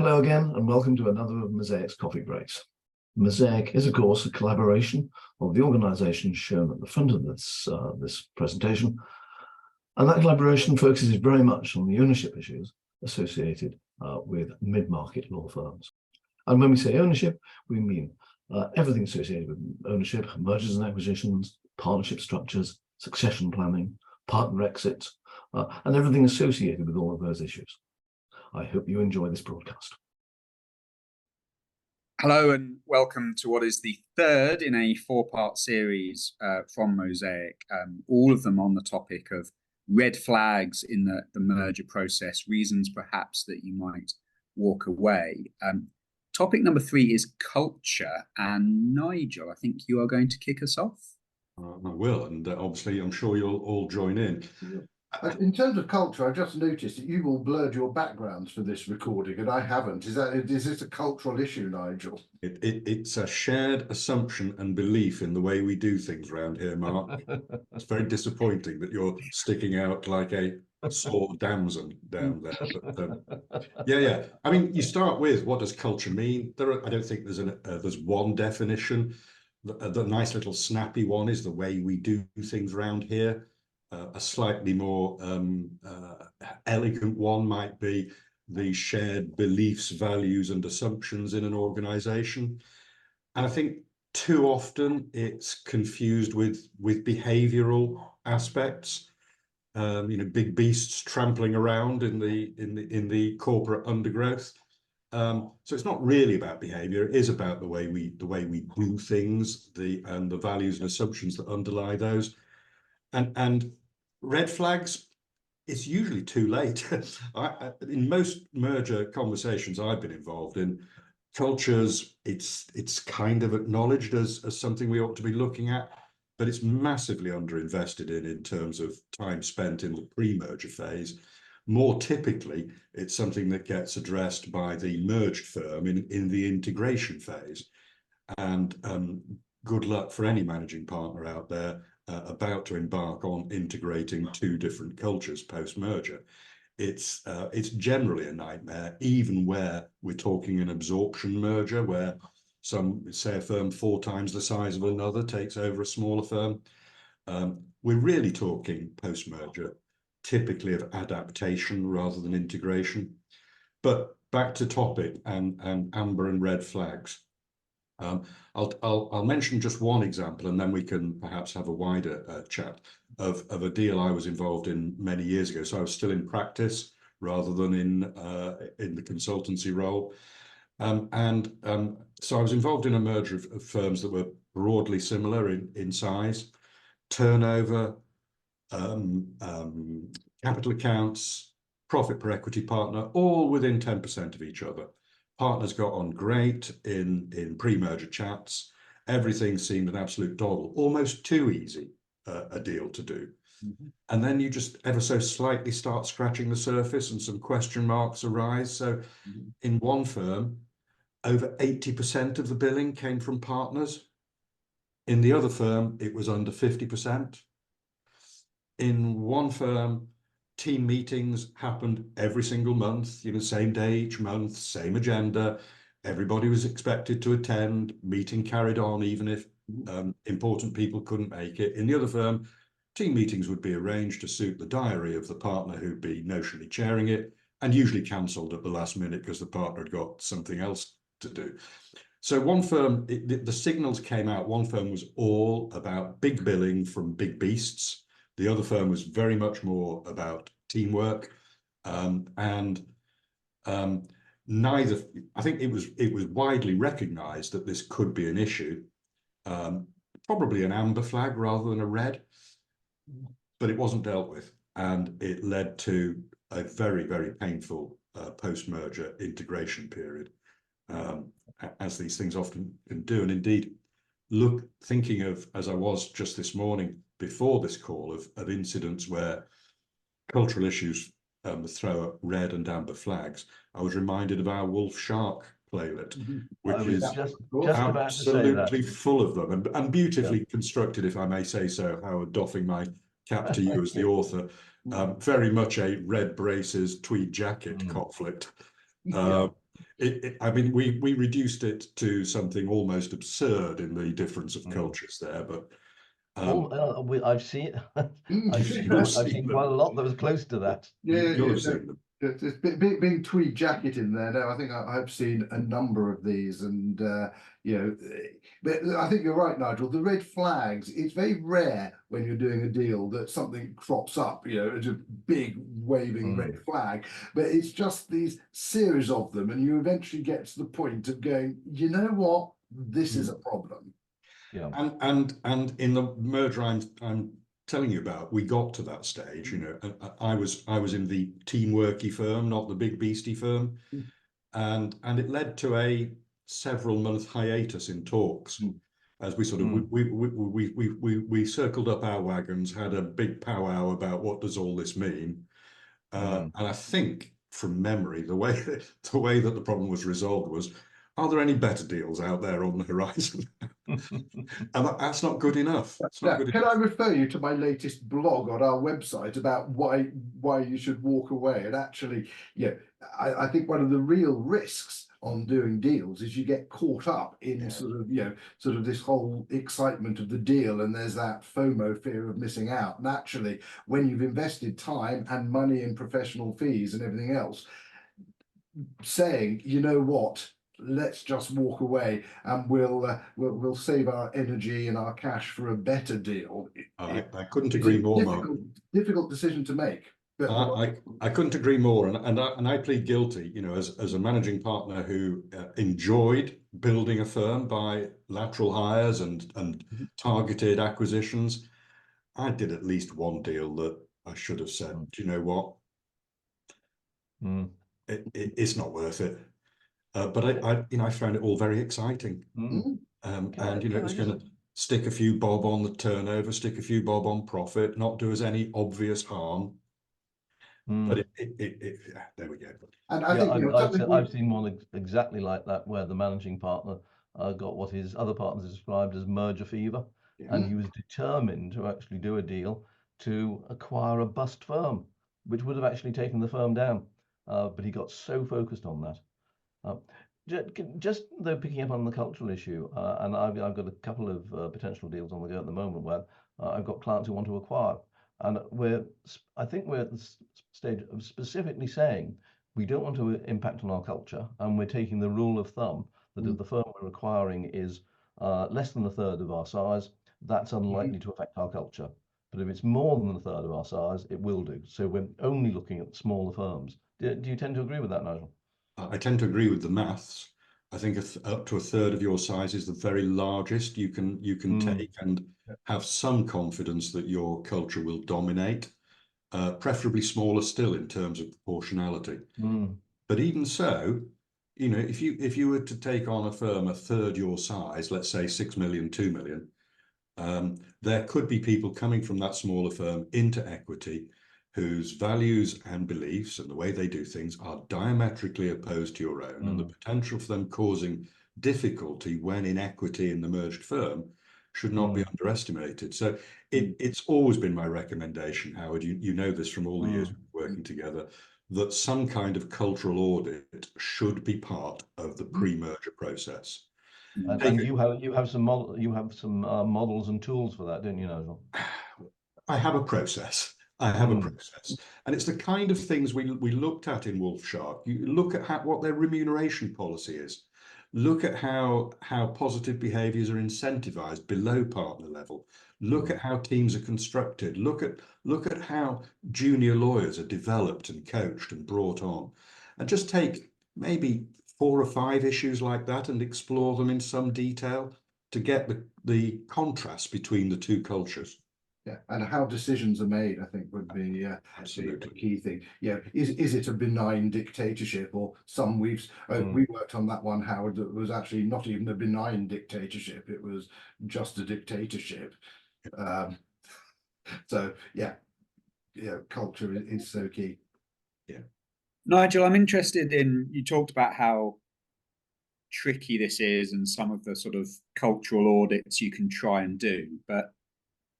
Hello again, and welcome to another of Mosaic's coffee breaks. Mosaic is, of course, a collaboration of the organisations shown at the front of this presentation, and that collaboration focuses very much on the ownership issues associated with mid-market law firms. And when we say ownership, we mean everything associated with ownership, mergers and acquisitions, partnership structures, succession planning, partner exits, and everything associated with all of those issues. I hope you enjoy this broadcast. Hello and welcome to what is the third in a four-part series from Mosaic, all of them on the topic of red flags in the merger process, reasons perhaps that you might walk away. Topic number 3 is culture, and Nigel, I think you are going to kick us off. I will, and obviously I'm sure you'll all join in. In terms of culture, I just noticed that you've all blurred your backgrounds for this recording, and I haven't. Is this a cultural issue, Nigel? It's a shared assumption and belief in the way we do things around here, Mark. It's very disappointing that you're sticking out like a sore damson down there. But, yeah. I mean, you start with, what does culture mean? I don't think there's one definition. The nice little snappy one is the way we do things around here. A slightly more elegant one might be the shared beliefs, values, and assumptions in an organization. And I think too often it's confused with behavioral aspects. Big beasts trampling around in the corporate undergrowth. So it's not really about behavior. It is about the way we do things, and the values and assumptions that underlie those. And red flags, it's usually too late. In most merger conversations I've been involved in, cultures, it's kind of acknowledged as something we ought to be looking at, but it's massively underinvested in terms of time spent in the pre-merger phase. More typically, it's something that gets addressed by the merged firm in the integration phase. And good luck for any managing partner out there about to embark on integrating two different cultures post-merger. It's generally a nightmare, even where we're talking an absorption merger, where say a firm 4 times the size of another takes over a smaller firm. We're really talking post-merger, typically of adaptation rather than integration. But back to topic and amber and red flags. I'll mention just one example, and then we can perhaps have a wider chat of a deal I was involved in many years ago. So I was still in practice rather than in the consultancy role, so I was involved in a merger of firms that were broadly similar in size, turnover, capital accounts, profit per equity partner, all within 10% of each other. Partners got on great in pre-merger chats. Everything seemed an absolute doddle, almost too easy a deal to do. Mm-hmm. And then you just ever so slightly start scratching the surface and some question marks arise. So in one firm, over 80% of the billing came from partners. In the other firm, it was under 50%. In one firm, team meetings happened every single month, same day each month, same agenda. Everybody was expected to attend, meeting carried on, even if important people couldn't make it. In the other firm, team meetings would be arranged to suit the diary of the partner who'd be notionally chairing it, and usually cancelled at the last minute because the partner had got something else to do. So one firm, the signals came out, one firm was all about big billing from big beasts. The other firm was very much more about teamwork, and neither. I think it was widely recognised that this could be an issue, probably an amber flag rather than a red, but it wasn't dealt with, and it led to a very, very painful post-merger integration period, as these things often can do. And indeed, thinking of, as I was just this morning, before this call, of incidents where cultural issues throw up red and amber flags, I was reminded of our wolf shark playlet, which is just absolutely full of them, and beautifully constructed, if I may say so, Howard, doffing my cap to you as the author. Very much a red braces, tweed jacket conflict. I mean, we reduced it to something almost absurd in the difference of cultures there, but I've seen You've I've seen seen them. quite a lot that was close to that. You'll have seen them. There's being tweed jacket in there. No, I think I've seen a number of these, and but I think you're right, Nigel. The red flags. It's very rare when you're doing a deal that something crops up. It's a big waving red flag, but it's just these series of them, and you eventually get to the point of going, you know what, this is a problem. Yeah. And in the merger I'm telling you about, we got to that stage. I was in the teamworky firm, not the big beastie firm, and it led to a several month hiatus in talks as we sort of we circled up our wagons, had a big powwow about what does all this mean, and I think from memory the way that the problem was resolved was, are there any better deals out there on the horizon? And that's not good enough. It's not good Can enough. I refer you to my latest blog on our website about why you should walk away? And actually, I think one of the real risks on doing deals is you get caught up in sort of this whole excitement of the deal, and there's that FOMO, fear of missing out. And actually, when you've invested time and money in professional fees and everything else, saying, you know what, let's just walk away and we'll save our energy and our cash for a better deal. I couldn't agree more, Mark. Difficult decision to make. But I couldn't agree more, and I plead guilty. As a managing partner who enjoyed building a firm by lateral hires and targeted acquisitions, I did at least one deal that I should have said, do you know what? It's not worth it. But I found it all very exciting. And it was going to stick a few bob on the turnover, stick a few bob on profit, not do us any obvious harm. But there we go. And I think I've seen one exactly like that, where the managing partner got what his other partners described as merger fever, and he was determined to actually do a deal to acquire a bust firm, which would have actually taken the firm down. But he got so focused on that. Just though, picking up on the cultural issue, and I've got a couple of potential deals on the go at the moment where I've got clients who want to acquire, and I think we're at the stage of specifically saying we don't want to impact on our culture, and we're taking the rule of thumb that if the firm we're acquiring is less than a third of our size, that's unlikely to affect our culture. But if it's more than a third of our size, it will do. So we're only looking at smaller firms. Do you tend to agree with that, Nigel? I tend to agree with the maths. I think up to a third of your size is the very largest you can take, and have some confidence that your culture will dominate, preferably smaller still in terms of proportionality. But even so, if you were to take on a firm a third your size, let's say 6 million, 2 million, there could be people coming from that smaller firm into equity whose values and beliefs and the way they do things are diametrically opposed to your own, and the potential for them causing difficulty when in equity in the merged firm should not be underestimated. So it's always been my recommendation, Howard, you know this from all the years working together, that some kind of cultural audit should be part of the pre-merger process. And you have some models and tools for that, don't you, Nigel? I have a process. And it's the kind of things we looked at in Wolf Shark. You look at what their remuneration policy is. Look at how positive behaviours are incentivized below partner level. Look at how teams are constructed. Look at how junior lawyers are developed and coached and brought on. And just take maybe 4 or 5 issues like that and explore them in some detail to get the contrast between the two cultures. Yeah, and how decisions are made, I think, would be absolutely the key thing. Is it a benign dictatorship, or some we worked on that one, Howard, that was actually not even a benign dictatorship; it was just a dictatorship. So culture is so key. Yeah, Nigel, I'm interested in, you talked about how tricky this is and some of the sort of cultural audits you can try and do, but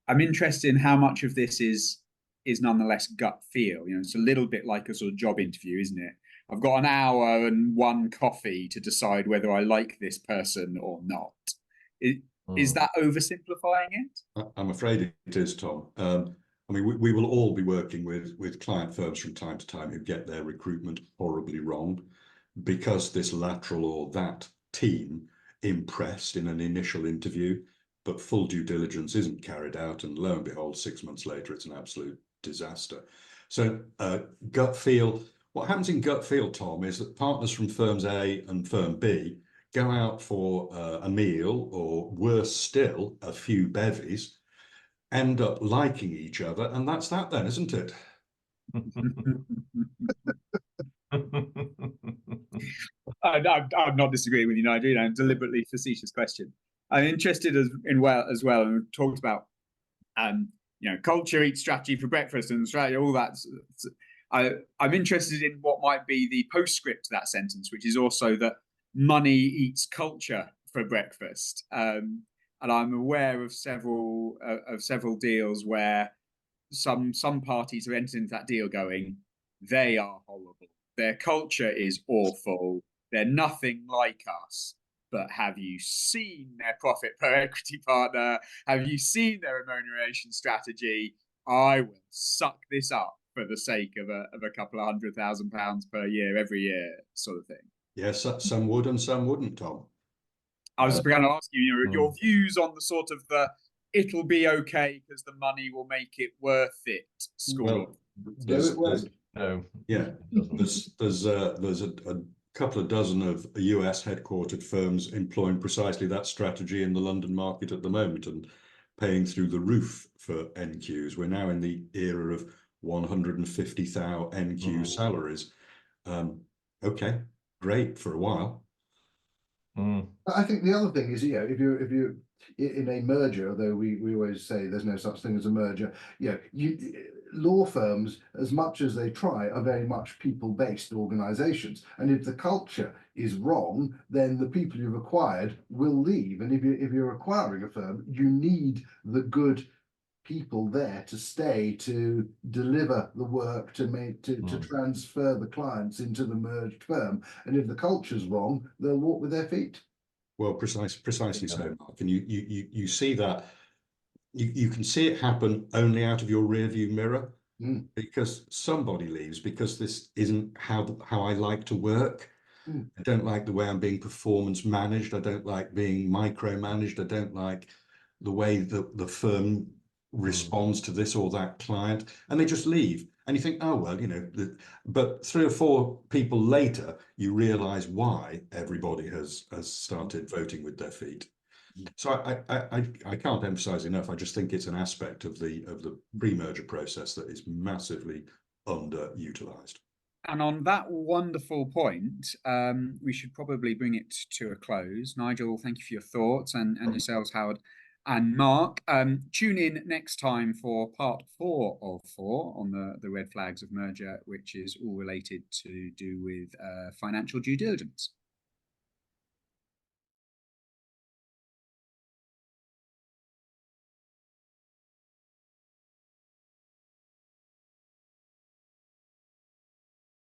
I'm interested in how much of this is nonetheless gut feel. It's a little bit like a sort of job interview, isn't it? I've got an hour and one coffee to decide whether I like this person or not. Is that oversimplifying it? I'm afraid it is, Tom. I mean, we will all be working with client firms from time to time who get their recruitment horribly wrong because this lateral or that team impressed in an initial interview, but full due diligence isn't carried out, and lo and behold, 6 months later, it's an absolute disaster. So gut feel, what happens in gut feel, Tom, is that partners from firms A and firm B go out for a meal, or worse still, a few bevies, end up liking each other, and that's that then, isn't it? I'm not disagreeing with you, Nigel. A deliberately facetious question. I'm interested as well, and we've talked about culture eats strategy for breakfast and strategy, all that. I'm interested in what might be the postscript to that sentence, which is also that money eats culture for breakfast. And I'm aware of several deals where some parties have entered into that deal going, they are horrible. Their culture is awful. They're nothing like us. But have you seen their profit per equity partner? Have you seen their remuneration strategy? I will suck this up for the sake of a couple of £100,000 per year, every year, sort of thing. Yes, some would and some wouldn't, Tom. I was going to ask you, your views on the sort of the it'll be okay because the money will make it worth it school. Well, No. Yeah, there's a couple of dozen of US headquartered firms employing precisely that strategy in the London market at the moment and paying through the roof for NQs. We're now in the era of 150,000 NQ salaries. Okay, great for a while. I think the other thing is, if you're in a merger, although we always say there's no such thing as a merger, law firms, as much as they try, are very much people-based organizations. And if the culture is wrong, then the people you've acquired will leave. And if you're acquiring a firm, you need the good people there to stay, to deliver the work, to transfer the clients into the merged firm. And if the culture's wrong, they'll walk with their feet. Well, precisely so, Mark. And you see that, you can see it happen only out of your rearview mirror, because somebody leaves because this isn't how I like to work. I don't like the way I'm being performance managed. I don't like being micromanaged. I don't like the way the firm responds to this or that client, and they just leave. And you think, oh well, but 3 or 4 people later, you realize why everybody has started voting with their feet. So I can't emphasize enough. I just think it's an aspect of the pre-merger process that is massively underutilized. And on that wonderful point, we should probably bring it to a close. Nigel, thank you for your thoughts, and yourselves, Howard and Mark. Tune in next time for part 4 of 4 on the red flags of merger, which is all related to do with financial due diligence.